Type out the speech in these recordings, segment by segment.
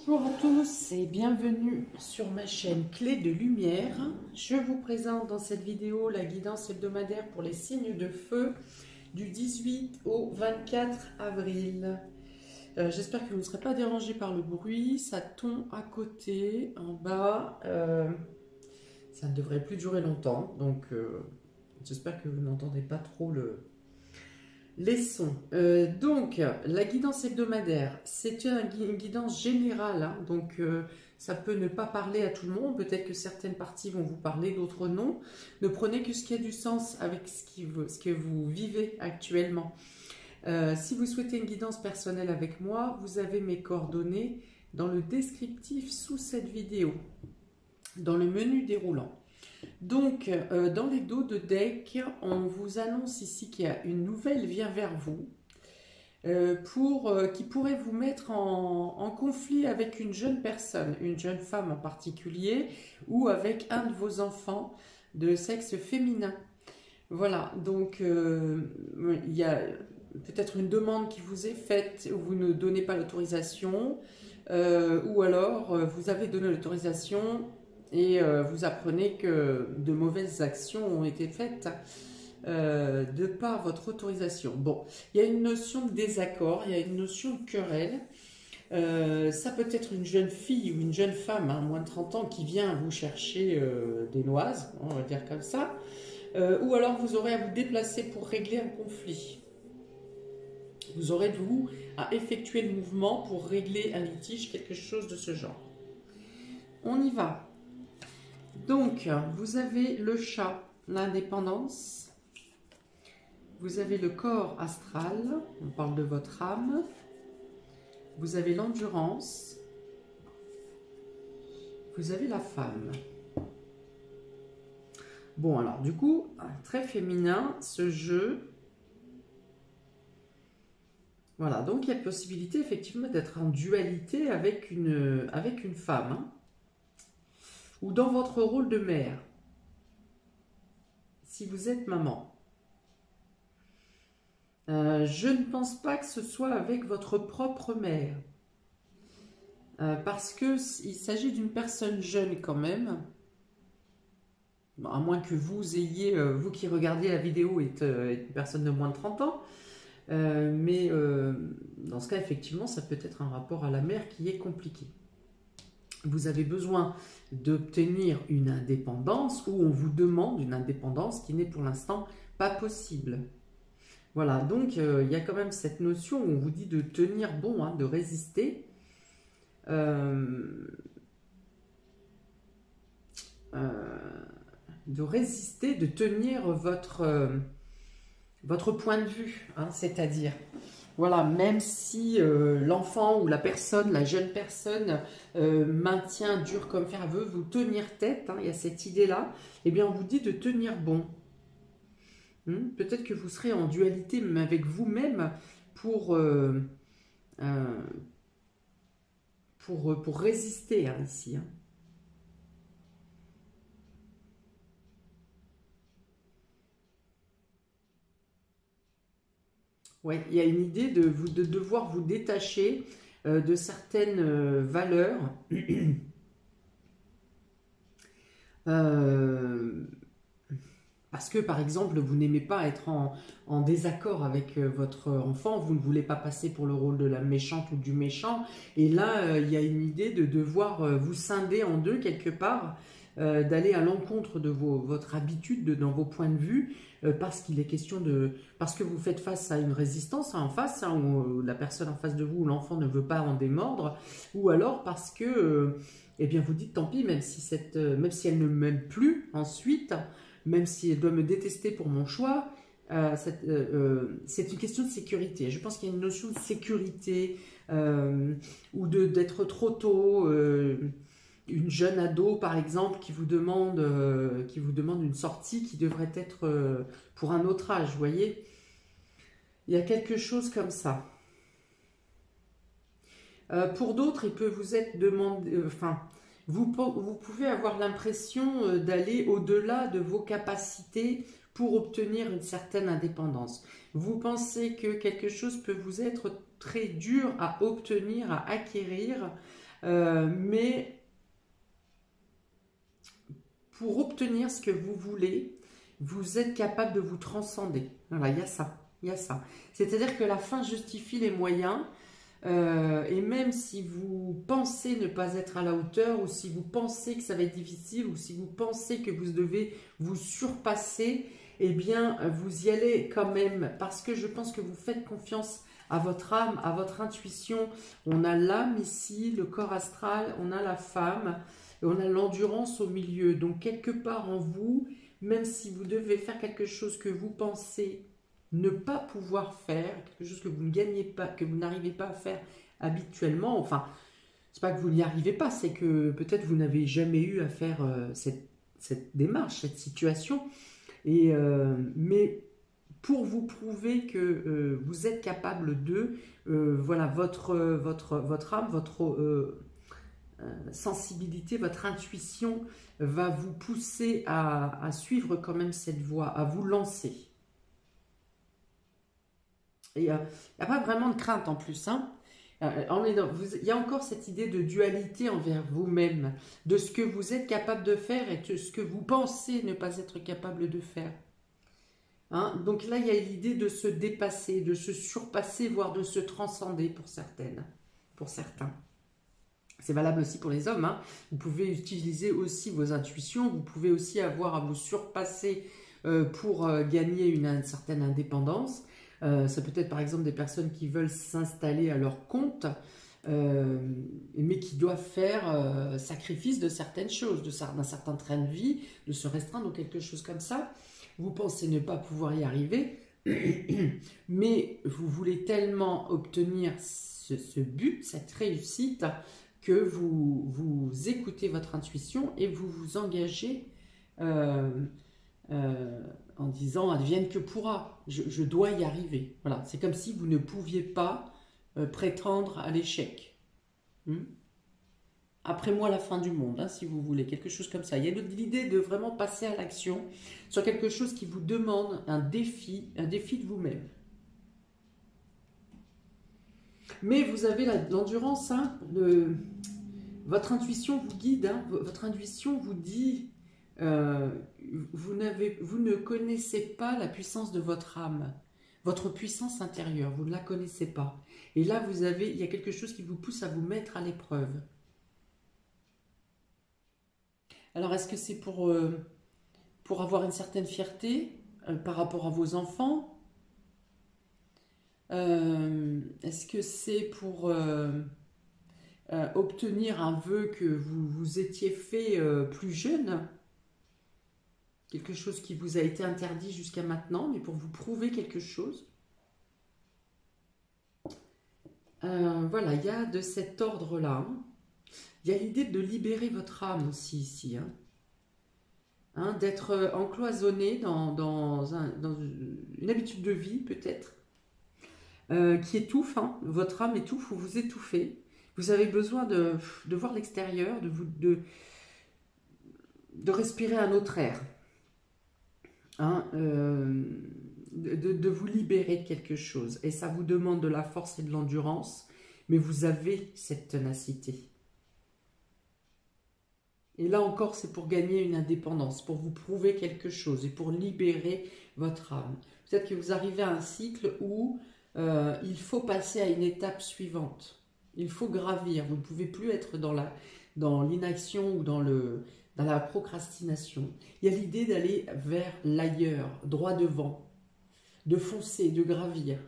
Bonjour à tous et bienvenue sur ma chaîne Clé de Lumière. Je vous présente dans cette vidéo la guidance hebdomadaire pour les signes de feu du 18 au 24 avril. J'espère que vous ne serez pas dérangés par le bruit, ça tombe à côté, en bas. Ça ne devrait plus durer longtemps, donc j'espère que vous n'entendez pas trop les sons. Donc, la guidance hebdomadaire, c'est une guidance générale, hein, donc ça peut ne pas parler à tout le monde. Peut-être que certaines parties vont vous parler, d'autres non. Ne prenez que ce qui a du sens avec ce que vous vivez actuellement. Si vous souhaitez une guidance personnelle avec moi, vous avez mes coordonnées dans le descriptif sous cette vidéo, dans le menu déroulant. Donc, dans les dos de deck, on vous annonce ici qu'il y a une nouvelle vient vers vous qui pourrait vous mettre en conflit avec une jeune personne, une jeune femme en particulier, ou avec un de vos enfants de sexe féminin. Voilà, donc il y a peut-être une demande qui vous est faite où vous ne donnez pas l'autorisation, ou alors vous avez donné l'autorisation et vous apprenez que de mauvaises actions ont été faites de par votre autorisation. Bon, il y a une notion de désaccord, il y a une notion de querelle. Ça peut être une jeune fille ou une jeune femme, hein, moins de 30 ans, qui vient vous chercher des noises, on va dire comme ça. Ou alors vous aurez à vous déplacer pour régler un conflit. Vous aurez de vous à effectuer le mouvement pour régler un litige, quelque chose de ce genre. On y va. Donc, vous avez le chat, l'indépendance. Vous avez le corps astral, on parle de votre âme. Vous avez l'endurance. Vous avez la femme. Bon, alors du coup, très féminin, ce jeu. Voilà, donc il y a possibilité effectivement d'être en dualité avec une femme. Hein, ou dans votre rôle de mère, si vous êtes maman. Je ne pense pas que ce soit avec votre propre mère. Parce qu'il s'agit d'une personne jeune quand même. Bon, à moins que vous ayez, vous qui regardez la vidéo, êtes une personne de moins de 30 ans. Mais dans ce cas, effectivement, ça peut être un rapport à la mère qui est compliqué. Vous avez besoin d'obtenir une indépendance ou on vous demande une indépendance qui n'est pour l'instant pas possible. Voilà, donc il y a quand même cette notion où on vous dit de tenir bon, hein, de résister. De tenir votre point de vue, hein, c'est-à-dire... Voilà, même si l'enfant ou la personne, la jeune personne maintient dur comme fer, veut vous tenir tête, hein, il y a cette idée-là, eh bien on vous dit de tenir bon. Peut-être que vous serez en dualité même avec vous-même pour résister, hein, ici. Hein. Ouais, il y a une idée de devoir vous détacher de certaines valeurs. Parce que, par exemple, vous n'aimez pas être en désaccord avec votre enfant, vous ne voulez pas passer pour le rôle de la méchante ou du méchant. Et là, il y a une idée de devoir vous scinder en deux quelque part, d'aller à l'encontre de votre habitude, dans vos points de vue, parce qu'il est question de... Parce que vous faites face à une résistance en face, hein, où la personne en face de vous, l'enfant ne veut pas en démordre, ou alors parce que, eh bien, vous dites tant pis, même si elle ne m'aime plus ensuite, même si elle doit me détester pour mon choix, c'est une question de sécurité. Je pense qu'il y a une notion de sécurité ou d'être trop tôt. Une jeune ado, par exemple, qui vous demande une sortie qui devrait être pour un autre âge, vous voyez. Il y a quelque chose comme ça. Pour d'autres, il peut vous être demandé... vous pouvez avoir l'impression d'aller au-delà de vos capacités pour obtenir une certaine indépendance. Vous pensez que quelque chose peut vous être très dur à obtenir, à acquérir, Mais pour obtenir ce que vous voulez, vous êtes capable de vous transcender. Voilà, il y a ça. Il y a ça. C'est-à-dire que la fin justifie les moyens. Et même si vous pensez ne pas être à la hauteur, ou si vous pensez que ça va être difficile, ou si vous pensez que vous devez vous surpasser, eh bien, vous y allez quand même, parce que je pense que vous faites confiance à votre âme, à votre intuition. On a l'âme ici, le corps astral, on a la femme, et on a l'endurance au milieu. Donc, quelque part en vous, même si vous devez faire quelque chose que vous pensez ne pas pouvoir faire, quelque chose que vous ne gagnez pas, que vous n'arrivez pas à faire habituellement, enfin, c'est pas que vous n'y arrivez pas, c'est que peut-être vous n'avez jamais eu à faire cette démarche, cette situation, mais pour vous prouver que vous êtes capable de, voilà, votre âme, votre sensibilité, votre intuition va vous pousser à suivre quand même cette voie, à vous lancer. Il n'y a pas vraiment de crainte en plus. Hein. Il y a encore cette idée de dualité envers vous-même, de ce que vous êtes capable de faire et de ce que vous pensez ne pas être capable de faire. Hein. Donc là, il y a l'idée de se dépasser, de se surpasser, voire de se transcender pour certaines, pour certains. C'est valable aussi pour les hommes. Hein. Vous pouvez utiliser aussi vos intuitions, vous pouvez aussi avoir à vous surpasser pour gagner une certaine indépendance. Ça peut être par exemple des personnes qui veulent s'installer à leur compte, mais qui doivent faire sacrifice de certaines choses, d'un certain train de vie, de se restreindre ou quelque chose comme ça. Vous pensez ne pas pouvoir y arriver, mais vous voulez tellement obtenir ce but, cette réussite, que vous écoutez votre intuition et vous vous engagez en disant advienne que pourra, je dois y arriver. Voilà, c'est comme si vous ne pouviez pas prétendre à l'échec. Après moi la fin du monde, hein, si vous voulez, quelque chose comme ça. Il y a l'idée de vraiment passer à l'action sur quelque chose qui vous demande un défi de vous-même. Mais vous avez l'endurance, hein, votre intuition vous guide, hein, votre intuition vous dit vous ne connaissez pas la puissance de votre âme, votre puissance intérieure, vous ne la connaissez pas. Et là, il y a quelque chose qui vous pousse à vous mettre à l'épreuve. Alors, est-ce que c'est pour avoir une certaine fierté par rapport à vos enfants? Est-ce que c'est pour obtenir un vœu que vous vous étiez fait plus jeune? Quelque chose qui vous a été interdit jusqu'à maintenant, mais pour vous prouver quelque chose. Voilà, il y a de cet ordre-là. Hein. Il y a l'idée de libérer votre âme aussi ici. Hein. Hein, d'être encloisonné dans une habitude de vie peut-être, qui étouffe. Hein. Votre âme étouffe ou vous étouffez. Vous avez besoin de voir l'extérieur, de respirer un autre air. Hein, de vous libérer de quelque chose. Et ça vous demande de la force et de l'endurance, mais vous avez cette ténacité. Et là encore, c'est pour gagner une indépendance, pour vous prouver quelque chose et pour libérer votre âme. Peut-être que vous arrivez à un cycle où il faut passer à une étape suivante. Il faut gravir. Vous ne pouvez plus être dans l'inaction ou dans la procrastination. Il y a l'idée d'aller vers l'ailleurs, droit devant, de foncer, de gravir.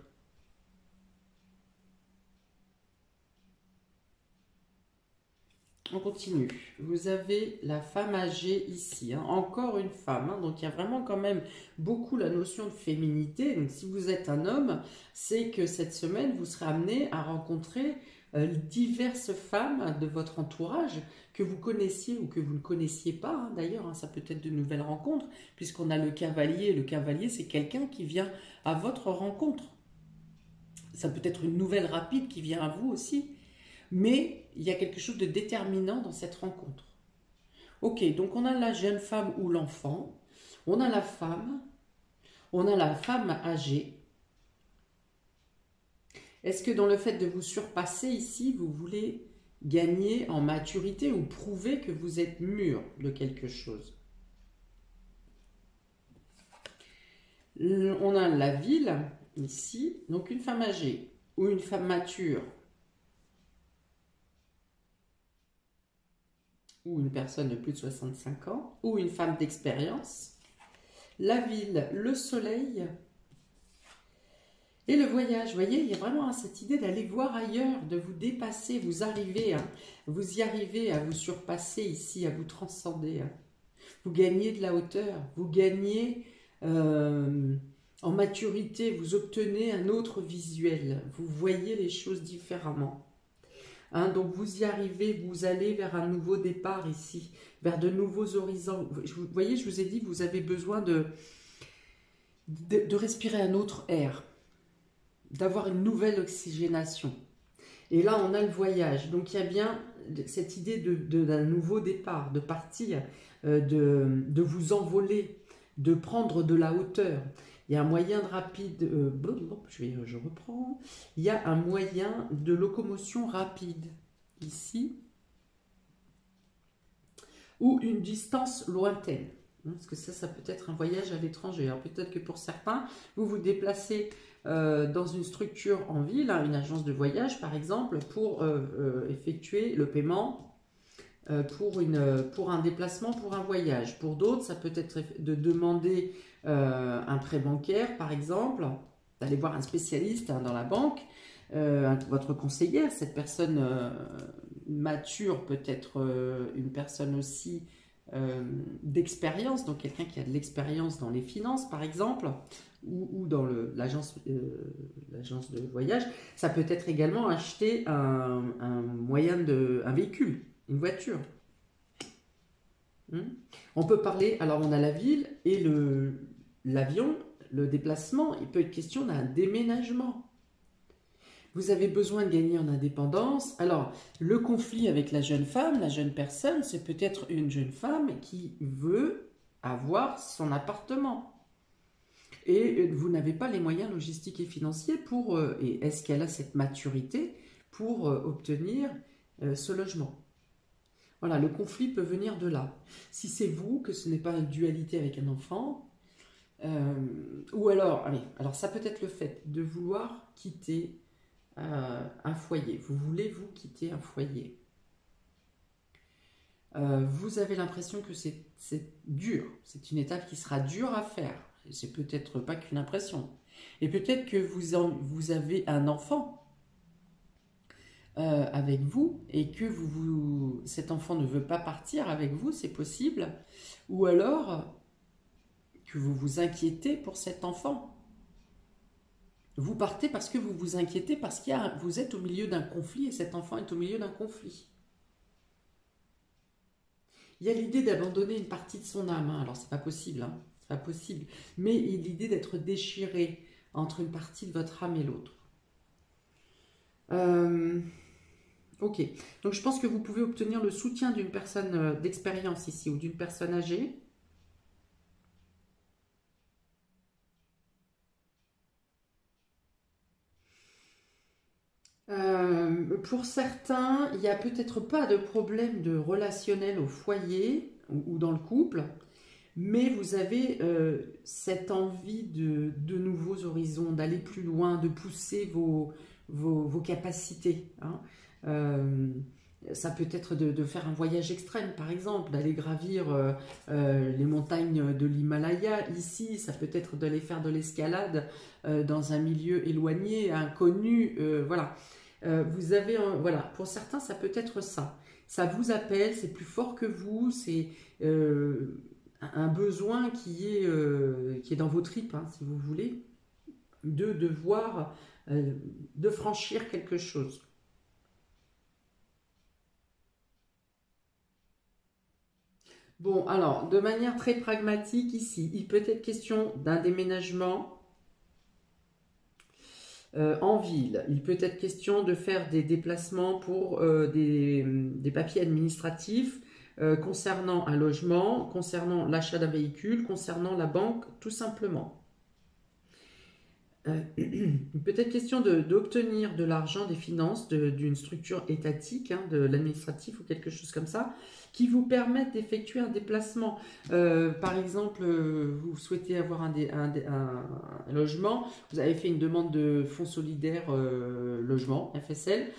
On continue. Vous avez la femme âgée ici. Hein. Encore une femme. Hein. Donc il y a vraiment quand même beaucoup la notion de féminité. Donc si vous êtes un homme, c'est que cette semaine, vous serez amené à rencontrer diverses femmes de votre entourage que vous connaissiez ou que vous ne connaissiez pas. Hein. D'ailleurs, hein, ça peut être de nouvelles rencontres, puisqu'on a le cavalier. Le cavalier, c'est quelqu'un qui vient à votre rencontre. Ça peut être une nouvelle rapide qui vient à vous aussi. Mais il y a quelque chose de déterminant dans cette rencontre. Ok, donc on a la jeune femme ou l'enfant, on a la femme âgée. Est-ce que dans le fait de vous surpasser ici, vous voulez gagner en maturité ou prouver que vous êtes mûr de quelque chose. On a la ville, ici, donc une femme âgée ou une femme mature ou une personne de plus de 65 ans ou une femme d'expérience. La ville, le soleil et le voyage. Vous voyez, il y a vraiment cette idée d'aller voir ailleurs, de vous dépasser, vous y arrivez à vous surpasser ici, à vous transcender. Vous gagnez de la hauteur, vous gagnez en maturité, vous obtenez un autre visuel, vous voyez les choses différemment. Donc vous y arrivez, vous allez vers un nouveau départ ici, vers de nouveaux horizons. Vous voyez, je vous ai dit, vous avez besoin de respirer un autre air, d'avoir une nouvelle oxygénation. Et là, on a le voyage. Donc, il y a bien cette idée d'un nouveau départ, de partir, de vous envoler, de prendre de la hauteur. Il y a un moyen de rapide... je reprends. Il y a un moyen de locomotion rapide, ici, ou une distance lointaine. Parce que ça peut être un voyage à l'étranger. Alors, peut-être que pour certains, vous vous déplacez dans une structure en ville, une agence de voyage par exemple, pour effectuer le paiement pour un déplacement, pour un voyage. Pour d'autres, ça peut être de demander un prêt bancaire par exemple, d'aller voir un spécialiste dans la banque, votre conseillère, cette personne mature, peut-être une personne aussi d'expérience, donc quelqu'un qui a de l'expérience dans les finances par exemple, ou dans l'agence de voyage. Ça peut être également acheter un véhicule, une voiture. On peut parler, alors on a la ville et l'avion, le déplacement, il peut être question d'un déménagement. Vous avez besoin de gagner en indépendance. Alors, le conflit avec la jeune femme, la jeune personne, c'est peut-être une jeune femme qui veut avoir son appartement. Et vous n'avez pas les moyens logistiques et financiers pour... et est-ce qu'elle a cette maturité pour obtenir ce logement? Voilà, le conflit peut venir de là. Si c'est vous, que ce n'est pas une dualité avec un enfant, ou alors, alors ça peut être le fait de vouloir quitter un foyer. Vous voulez vous quitter un foyer. Vous avez l'impression que c'est dur. C'est une étape qui sera dure à faire. C'est peut-être pas qu'une impression. Et peut-être que vous avez un enfant avec vous et que cet enfant ne veut pas partir avec vous, c'est possible. Ou alors que vous vous inquiétez pour cet enfant. Vous partez parce que vous vous inquiétez, parce que vous êtes au milieu d'un conflit et cet enfant est au milieu d'un conflit. Il y a l'idée d'abandonner une partie de son âme. Alors, c'est pas possible, c'est pas possible. Mais il y a l'idée d'être déchiré entre une partie de votre âme et l'autre. Ok. Donc, je pense que vous pouvez obtenir le soutien d'une personne d'expérience ici ou d'une personne âgée. Pour certains, il n'y a peut-être pas de problème de relationnel au foyer ou dans le couple, mais vous avez cette envie de nouveaux horizons, d'aller plus loin, de pousser vos capacités. Ça peut être de faire un voyage extrême, par exemple, d'aller gravir les montagnes de l'Himalaya. Ici, ça peut être d'aller faire de l'escalade dans un milieu éloigné, inconnu, voilà. Vous avez, voilà, pour certains, ça peut être ça. Ça vous appelle, c'est plus fort que vous, c'est un besoin qui est dans vos tripes, si vous voulez, de franchir quelque chose. Bon, alors, de manière très pragmatique ici, il peut être question d'un déménagement en ville. Il peut être question de faire des déplacements pour des papiers administratifs concernant un logement, concernant l'achat d'un véhicule, concernant la banque, tout simplement. Peut-être question d'obtenir de l'argent, des finances d'une structure étatique, hein, de l'administratif ou quelque chose comme ça, qui vous permettent d'effectuer un déplacement. Par exemple, vous souhaitez avoir un logement, vous avez fait une demande de fonds solidaire logement, FSL,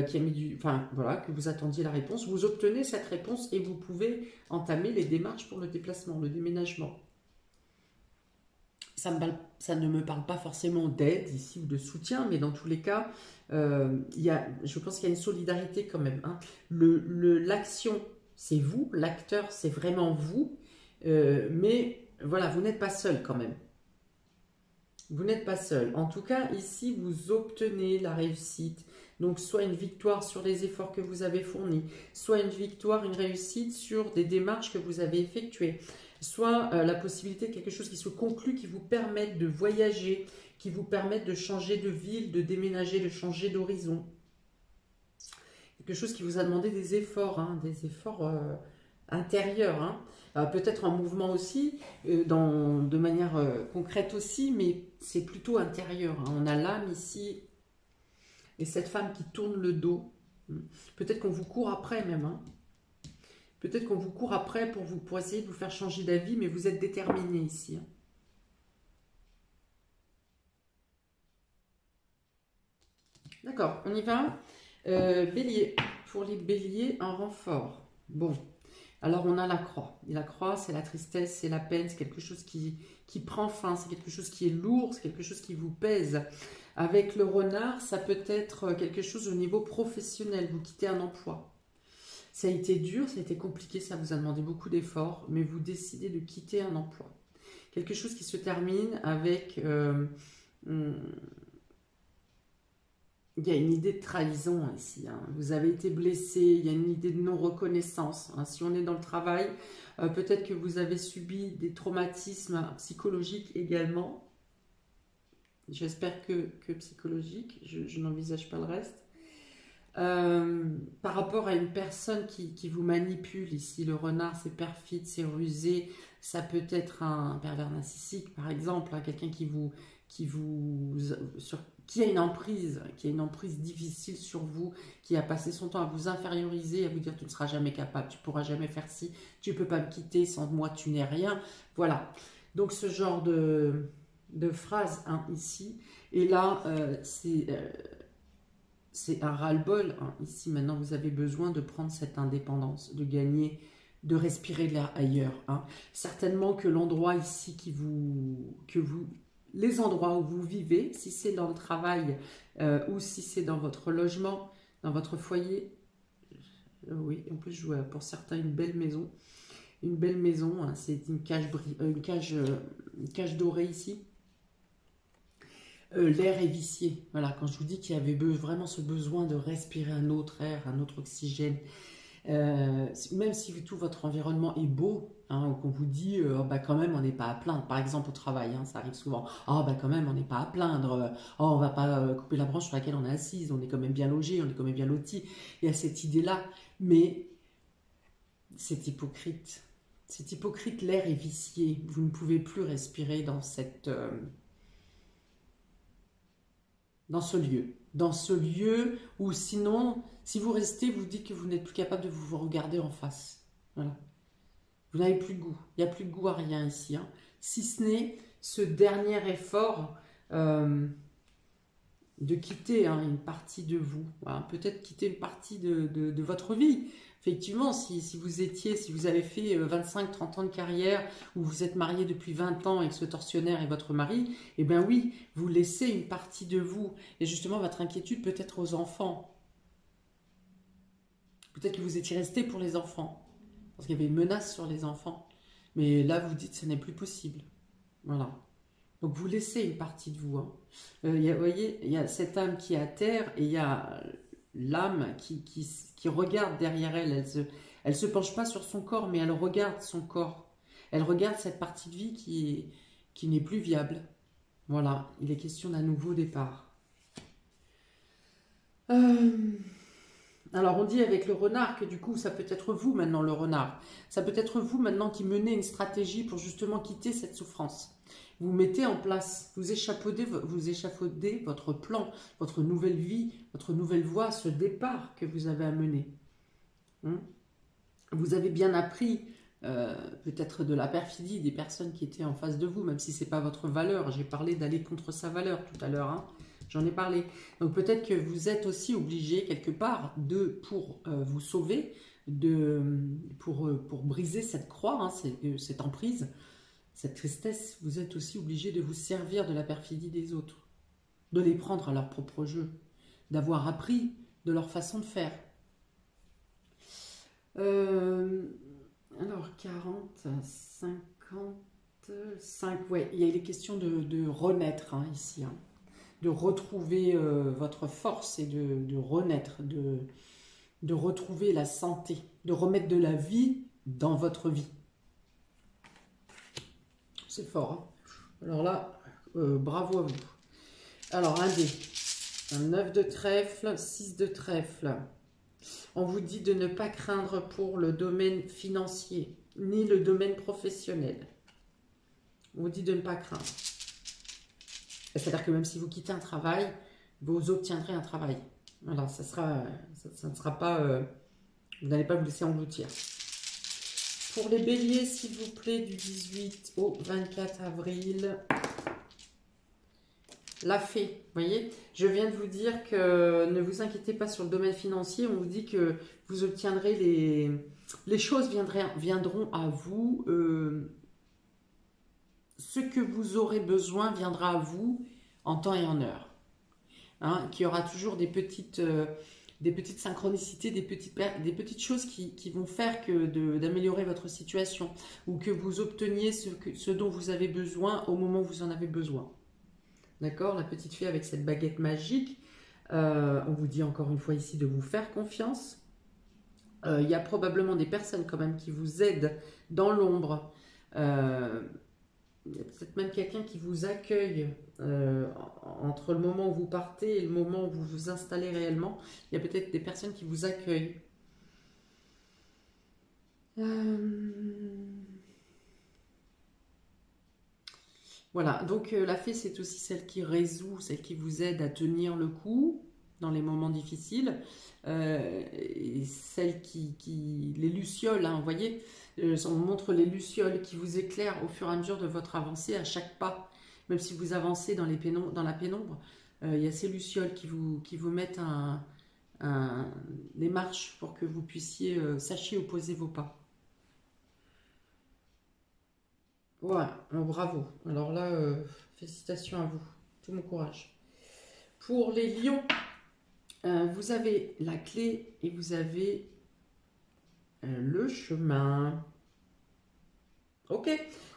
qui a mis enfin voilà, que vous attendiez la réponse, vous obtenez cette réponse et vous pouvez entamer les démarches pour le déplacement, le déménagement. Ça ne me parle pas forcément d'aide ici ou de soutien, mais dans tous les cas, je pense qu'il y a une solidarité quand même, hein. L'action, c'est vous, l'acteur, c'est vraiment vous, mais voilà, vous n'êtes pas seul quand même. Vous n'êtes pas seul. En tout cas, ici, vous obtenez la réussite. Donc, soit une victoire sur les efforts que vous avez fournis, soit une victoire, une réussite sur des démarches que vous avez effectuées, soit la possibilité de quelque chose qui se conclut, qui vous permette de voyager, qui vous permette de changer de ville, de déménager, de changer d'horizon. Quelque chose qui vous a demandé des efforts intérieurs, hein. Peut-être en mouvement aussi, de manière concrète aussi, mais c'est plutôt intérieur, hein. On a l'âme ici et cette femme qui tourne le dos. Peut-être qu'on vous court après même, hein. Peut-être qu'on vous court après pour essayer de vous faire changer d'avis, mais vous êtes déterminé ici, hein. D'accord, on y va. Bélier. Pour les béliers, un renfort. Bon, alors on a la croix. Et la croix, c'est la tristesse, c'est la peine, c'est quelque chose qui prend fin, c'est quelque chose qui est lourd, c'est quelque chose qui vous pèse. Avec le renard, ça peut être quelque chose au niveau professionnel. Vous quittez un emploi. Ça a été dur, ça a été compliqué, ça vous a demandé beaucoup d'efforts, mais vous décidez de quitter un emploi. Quelque chose qui se termine avec... il y a une idée de trahison ici, hein. Vous avez été blessé, il y a une idée de non-reconnaissance, hein. Si on est dans le travail, peut-être que vous avez subi des traumatismes psychologiques également. J'espère que psychologique, je n'envisage pas le reste. Par rapport à une personne qui vous manipule ici, le renard, c'est perfide, c'est rusé, ça peut être un pervers narcissique par exemple, hein, quelqu'un qui a une emprise difficile sur vous, qui a passé son temps à vous inférioriser, à vous dire tu ne seras jamais capable, tu ne pourras jamais faire ci, tu ne peux pas me quitter, sans moi tu n'es rien. Voilà, donc ce genre de phrase, hein, ici, et là c'est un ras-le-bol, hein. Ici, maintenant, vous avez besoin de prendre cette indépendance, de gagner, de respirer de l'air ailleurs, hein. Certainement que l'endroit ici les endroits où vous vivez, si c'est dans le travail ou si c'est dans votre logement, dans votre foyer, oui, en plus je vois pour certains une belle maison, hein, c'est une une cage dorée ici. L'air est vicié. Voilà, quand je vous dis qu'il y avait vraiment ce besoin de respirer un autre air, un autre oxygène, même si tout votre environnement est beau, hein, qu'on vous dit oh, bah quand même on n'est pas à plaindre, par exemple au travail, hein, ça arrive souvent, oh bah quand même on n'est pas à plaindre, oh on va pas couper la branche sur laquelle on est assise, on est quand même bien logé, on est quand même bien loti, il y a cette idée-là, mais c'est hypocrite. C'est hypocrite, l'air est vicié, vous ne pouvez plus respirer dans ce lieu où sinon, si vous restez, vous dites que vous n'êtes plus capable de vous regarder en face. Voilà. Vous n'avez plus de goût. Il n'y a plus de goût à rien ici, hein. Si ce n'est ce dernier effort de quitter, hein, une partie de vous. Voilà. Peut-être quitter une partie de votre vie. Effectivement, si vous avez fait 25-30 ans de carrière, ou vous êtes marié depuis 20 ans et que ce tortionnaire est votre mari, eh bien oui, vous laissez une partie de vous. Et justement, votre inquiétude peut être aux enfants. Peut-être que vous étiez resté pour les enfants, parce qu'il y avait une menace sur les enfants. Mais là, vous dites que ce n'est plus possible. Voilà. Donc vous laissez une partie de vous, hein. Vous voyez, il y a cette âme qui est à terre et il y a l'âme qui regarde derrière elle. Elle se penche pas sur son corps, mais elle regarde son corps. Elle regarde cette partie de vie qui n'est plus viable. Voilà, il est question d'un nouveau départ. Alors on dit avec le renard que du coup ça peut être vous maintenant le renard. Ça peut être vous maintenant qui menez une stratégie pour justement quitter cette souffrance. vous mettez en place, vous échafaudez votre plan, votre nouvelle vie, votre nouvelle voie, ce départ que vous avez à mener. Vous avez bien appris peut-être de la perfidie des personnes qui étaient en face de vous, même si ce n'est pas votre valeur. J'ai parlé d'aller contre sa valeur tout à l'heure, hein. J'en ai parlé. Donc peut-être que vous êtes aussi obligé quelque part pour vous sauver, pour briser cette croix, hein, cette emprise, cette tristesse. Vous êtes aussi obligé de vous servir de la perfidie des autres, de les prendre à leur propre jeu, d'avoir appris de leur façon de faire. Alors 40, 55, ouais, il y a les questions de renaître, hein, ici, hein, de retrouver votre force et de renaître, de retrouver la santé, de remettre de la vie dans votre vie. C'est fort, hein. Alors là, bravo à vous. Alors un dé, un 9 de trèfle, 6 de trèfle. On vous dit de ne pas craindre pour le domaine financier, ni le domaine professionnel. On vous dit de ne pas craindre. C'est-à-dire que même si vous quittez un travail, vous obtiendrez un travail. Voilà, ça ne sera pas... vous n'allez pas vous laisser engloutir. Pour les béliers, s'il vous plaît, du 18 au 24 avril... La fée, vous voyez, je viens de vous dire que ne vous inquiétez pas sur le domaine financier, on vous dit que vous obtiendrez les choses viendront à vous, ce que vous aurez besoin viendra à vous en temps et en heure. Hein, qu'il y aura toujours des petites synchronicités, des petites choses qui vont faire d'améliorer votre situation ou que vous obteniez ce dont vous avez besoin au moment où vous en avez besoin. D'accord, la petite fée avec cette baguette magique. On vous dit encore une fois ici de vous faire confiance. Il y a probablement des personnes quand même qui vous aident dans l'ombre. Il y a peut-être même quelqu'un qui vous accueille entre le moment où vous partez et le moment où vous vous installez réellement. Il y a peut-être des personnes qui vous accueillent. Voilà, donc la fée, c'est aussi celle qui résout, celle qui vous aide à tenir le coup dans les moments difficiles. Et celle les lucioles, hein, vous voyez, on montre les lucioles qui vous éclairent au fur et à mesure de votre avancée à chaque pas. Même si vous avancez dans la pénombre, il y a ces lucioles qui vous mettent des marches pour que vous sachiez opposer vos pas. Voilà, bravo. Alors là, félicitations à vous. Tout mon courage. Pour les lions, vous avez la clé et vous avez le chemin. Ok,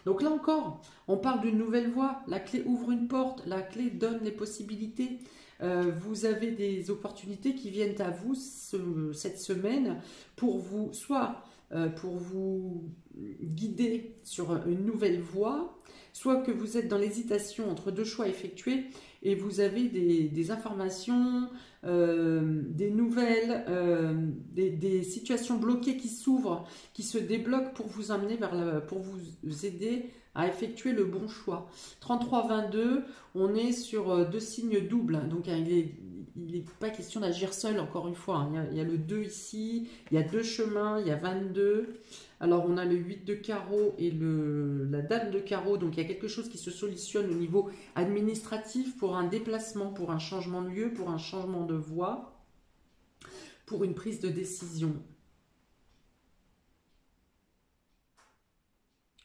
donc là encore, on parle d'une nouvelle voie. La clé ouvre une porte, la clé donne les possibilités. Vous avez des opportunités qui viennent à vous cette semaine pour vous, soit pour vous guider sur une nouvelle voie, soit que vous êtes dans l'hésitation entre deux choix effectués et vous avez des informations, des nouvelles, des situations bloquées qui s'ouvrent, qui se débloquent pour vous amener pour vous aider à effectuer le bon choix. 33-22, on est sur deux signes doubles, donc il n'est pas question d'agir seul, encore une fois. Hein. Il y a le 2 ici, il y a deux chemins, il y a 22. Alors, on a le 8 de carreau et la dame de carreau. Donc, il y a quelque chose qui se solutionne au niveau administratif pour un déplacement, pour un changement de lieu, pour un changement de voie, pour une prise de décision.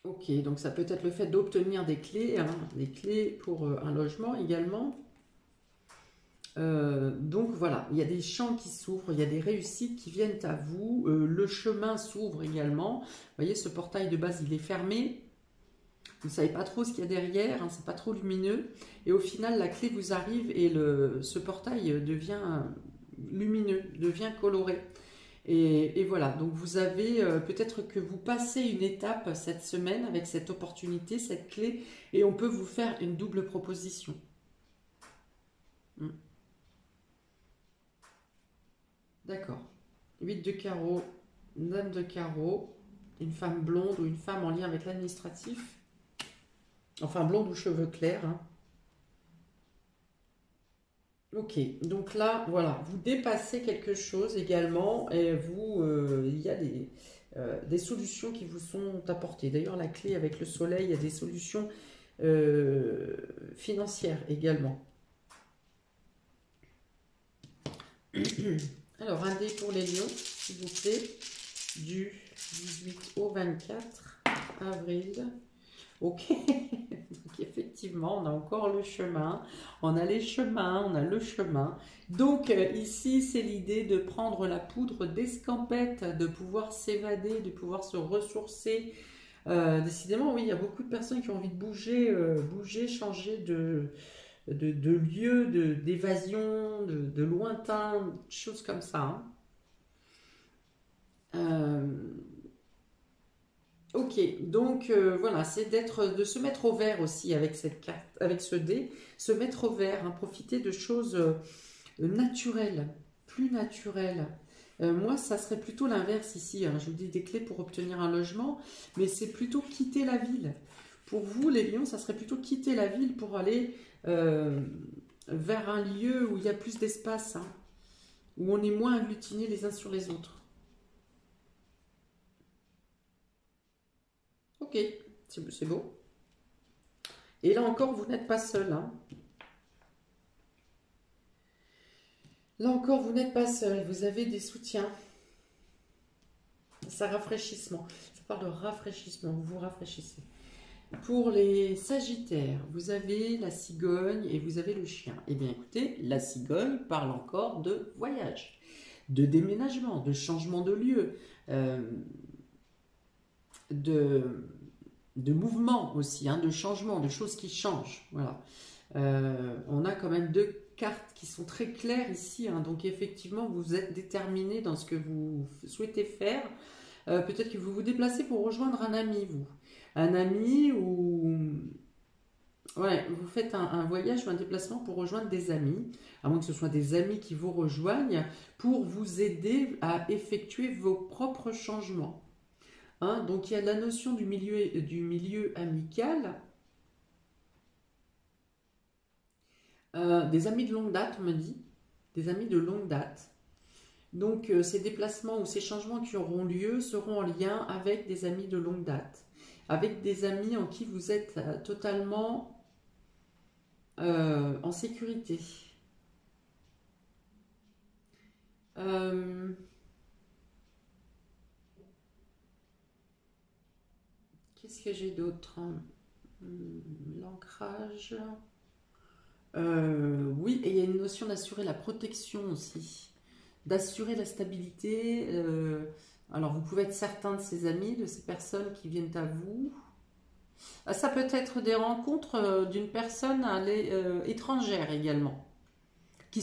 Ok, donc ça peut être le fait d'obtenir des clés, hein, des clés pour un logement également. Donc voilà, il y a des champs qui s'ouvrent, il y a des réussites qui viennent à vous, le chemin s'ouvre également. Vous voyez, ce portail de base, il est fermé. Vous ne savez pas trop ce qu'il y a derrière, hein, c'est pas trop lumineux. Et au final, la clé vous arrive et ce portail devient lumineux, devient coloré. Et voilà, donc vous avez peut-être que vous passez une étape cette semaine avec cette opportunité, cette clé, et on peut vous faire une double proposition. D'accord. 8 de carreau, dame de carreau, une femme blonde ou une femme en lien avec l'administratif. Enfin, blonde ou cheveux clairs, hein. Ok, donc là, voilà, vous dépassez quelque chose également et vous, il y a des solutions qui vous sont apportées. D'ailleurs, la clé avec le soleil, il y a des solutions euh, financières également. Alors, un dé pour les lions, s'il vous plaît, du 18 au 24 avril. Ok, donc effectivement, on a encore le chemin, on a les chemins, on a le chemin. Donc ici, c'est l'idée de prendre la poudre d'escampette, de pouvoir s'évader, de pouvoir se ressourcer. Décidément, oui, il y a beaucoup de personnes qui ont envie de bouger, bouger, changer de lieu, d'évasion, de lointain, choses comme ça, hein. Euh, Ok, donc voilà, c'est de se mettre au vert aussi avec cette carte, avec ce dé, se mettre au vert, hein, profiter de choses naturelles, plus naturelles. Moi, ça serait plutôt l'inverse ici, hein. Je vous dis des clés pour obtenir un logement, mais c'est plutôt quitter la ville. Pour vous, les lions, ça serait plutôt quitter la ville pour aller euh, vers un lieu où il y a plus d'espace, hein, où on est moins agglutinés les uns sur les autres. Ok, c'est beau. Et là encore, vous n'êtes pas seul, hein. Là encore, vous n'êtes pas seul, vous avez des soutiens. C'est un rafraîchissement. Ça parle de rafraîchissement, vous vous rafraîchissez. Pour les Sagittaires, vous avez la cigogne et vous avez le chien. Eh bien écoutez, la cigogne parle encore de voyage, de déménagement, de changement de lieu, euh, de, de mouvement aussi, hein, de changement, de choses qui changent. Voilà. On a quand même deux cartes qui sont très claires ici, hein. Donc effectivement, vous êtes déterminé dans ce que vous souhaitez faire. Peut-être que vous vous déplacez pour rejoindre un ami, vous. Un ami ou... Ouais, vous faites un voyage ou un déplacement pour rejoindre des amis, à moins que ce soit des amis qui vous rejoignent, pour vous aider à effectuer vos propres changements, hein. Donc il y a la notion du milieu amical, des amis de longue date, on me dit, des amis de longue date. Donc ces déplacements ou ces changements qui auront lieu seront en lien avec des amis de longue date, avec des amis en qui vous êtes totalement en sécurité. Euh, Qu'est-ce que j'ai d'autre, hein? L'ancrage. Oui, et il y a une notion d'assurer la protection aussi, d'assurer la stabilité. Alors vous pouvez être certain de ces amis, de ces personnes qui viennent à vous. Ah, ça peut être des rencontres d'une personne étrangère également, qui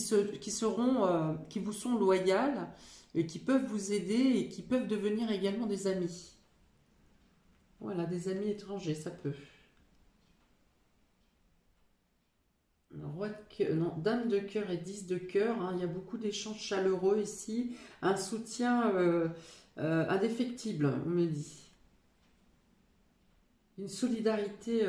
vous sont loyales et qui peuvent vous aider et qui peuvent devenir également des amis. Voilà, des amis étrangers, ça peut. Non, dame de cœur et 10 de cœur, hein, il y a beaucoup d'échanges chaleureux ici, un soutien indéfectible, on me dit. Une solidarité.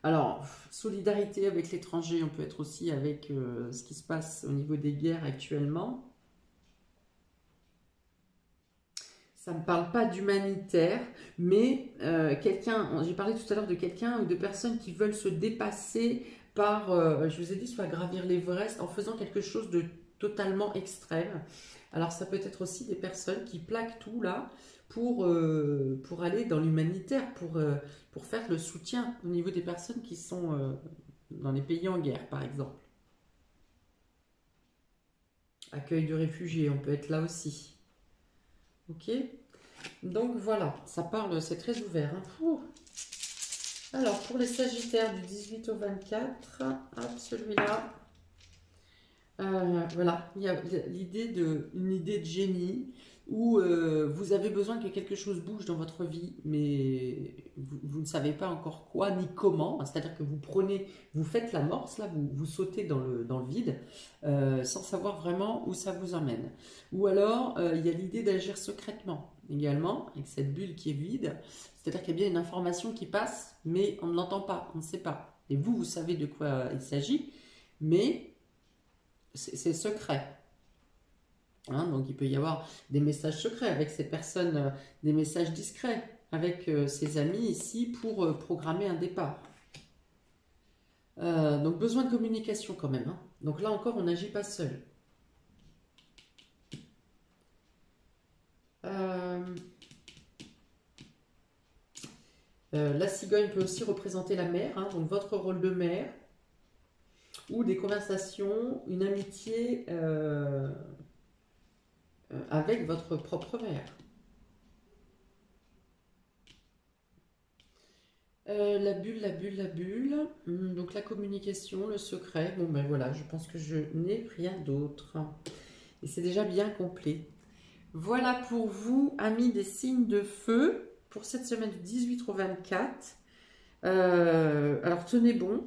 Alors, solidarité avec l'étranger, on peut être aussi avec ce qui se passe au niveau des guerres actuellement. Ça ne me parle pas d'humanitaire, mais quelqu'un, j'ai parlé tout à l'heure de quelqu'un ou de personnes qui veulent se dépasser par, je vous ai dit, soit gravir l'Everest en faisant quelque chose de totalement extrême. Alors ça peut être aussi des personnes qui plaquent tout là pour aller dans l'humanitaire, pour faire le soutien au niveau des personnes qui sont dans les pays en guerre, par exemple. Accueil de réfugiés, on peut être là aussi. Ok? Donc voilà, ça parle, c'est très ouvert, hein. Alors pour les Sagittaires du 18 au 24, hop, celui-là, voilà, il y a une idée de génie, ou vous avez besoin que quelque chose bouge dans votre vie, mais vous ne savez pas encore quoi ni comment. C'est-à-dire que vous faites l'amorce, là, vous sautez dans le vide, sans savoir vraiment où ça vous emmène. Ou alors, il y a l'idée d'agir secrètement également, avec cette bulle qui est vide. C'est-à-dire qu'il y a bien une information qui passe, mais on ne l'entend pas, on ne sait pas. Et vous savez de quoi il s'agit, mais c'est secret. Hein, donc il peut y avoir des messages secrets avec ces personnes, des messages discrets avec ses amis ici pour programmer un départ. Donc besoin de communication quand même. Hein. Donc là encore, on n'agit pas seul. La cigogne peut aussi représenter la mère, hein, donc votre rôle de mère, ou des conversations, une amitié avec votre propre mère. La bulle, la bulle, la bulle. Donc la communication, le secret. Bon ben voilà, je pense que je n'ai rien d'autre. Et c'est déjà bien complet. Voilà pour vous, amis des signes de feu, pour cette semaine du 18 au 24. Alors tenez bon,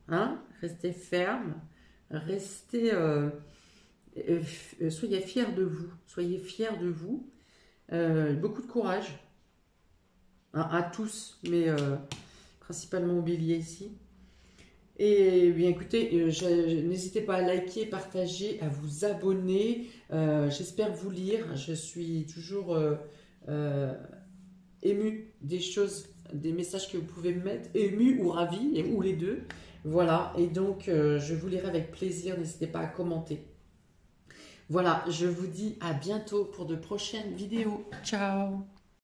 hein, restez ferme, restez, soyez fiers de vous, soyez fiers de vous. Beaucoup de courage, hein, à tous, mais principalement au bélier ici. Et bien écoutez, n'hésitez pas à liker, partager, à vous abonner. J'espère vous lire. Je suis toujours émue des choses, des messages que vous pouvez me mettre, émue ou ravie, ou les deux. Voilà, et donc je vous lirai avec plaisir. N'hésitez pas à commenter. Voilà, je vous dis à bientôt pour de prochaines vidéos. Ciao!